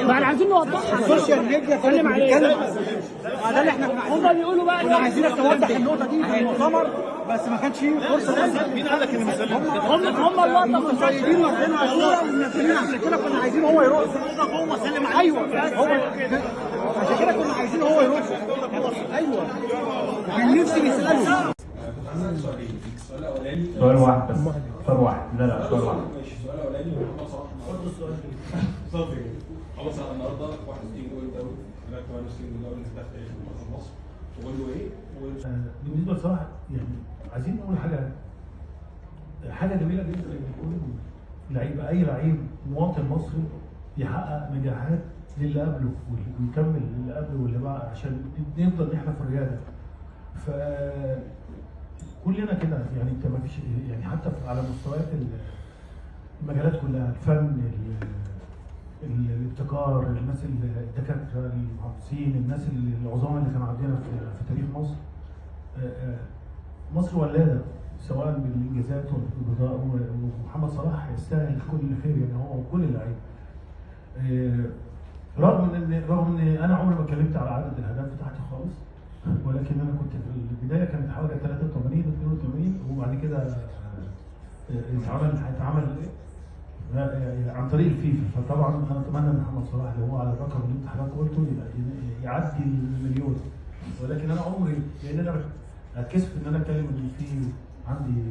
ما احنا عايزين نوضحها. السوشيال ميديا كانت بتتكلم ده اللي احنا هم بيقولوا بقى كنا عايزينك توضح النقطه دي في المؤتمر، بس ما كانش فيه فرصه. مين قال لك ان مسلم؟ هم اللقطه طيبين واخدينها صوره ومنزلينها، عشان كده كنا عايزين هو يرد. هو سلم عليك. ايوه هو عشان كده كنا عايزين هو يرد. ايوه كان نفسي نساله. سؤال واحد بس، سؤال واحد. لا سؤال واحد. ماشي السؤال الاولاني برضه السؤال صافي. خلاص انا النهارده 61 جول دوري، انا 68 جول دوري اللي تحت منتخب مصر، وقول له ايه؟ بالنسبه لصلاح يعني عايزين نقول حاجه جميله جدا ان يكون لعيب، اي لعيب مواطن مصري يحقق نجاحات للي قبله ويكمل للي قبله واللي بعد، عشان نفضل احنا في الرياده. ف كلنا كده يعني، انت ما فيش يعني حتى على مستويات المجالات كلها، الفن، الابتكار، الناس الدكاتره، المهندسين، الناس العظام اللي كانوا عندنا في تاريخ مصر. مصر ولاده سواء بالانجازات والبطاقه، ومحمد صلاح يستاهل كل خير يعني، هو وكل اللعيبه. رغم ان انا عمري ما اتكلمت على عدد الاهداف بتاعتي خالص، ولكن انا كنت في البدايه كانت حوالي 83 82، وبعد كده هيتعمل عن طريق الفيفا. فطبعا انا اتمنى ان محمد صلاح اللي هو على الرقم اللي انت حضرتك قلته يعدي المليون، ولكن انا عمري، لان انا اتكسف ان انا اتكلم ان في عندي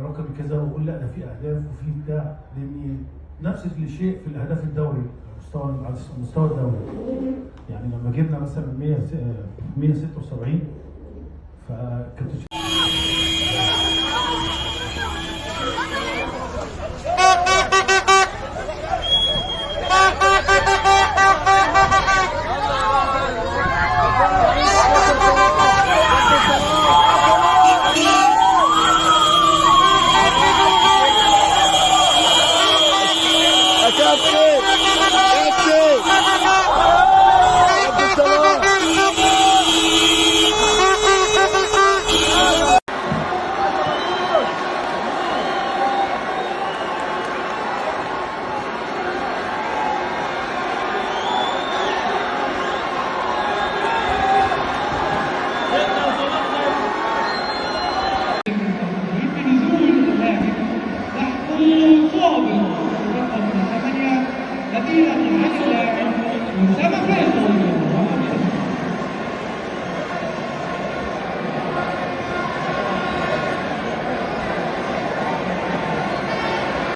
رقم كذا واقول لا ده في اهداف وفي بتاع، لاني نفس الشيء في الاهداف الدوري على مستوى الدوري. يعني لما جبنا مثلا 176 فكنت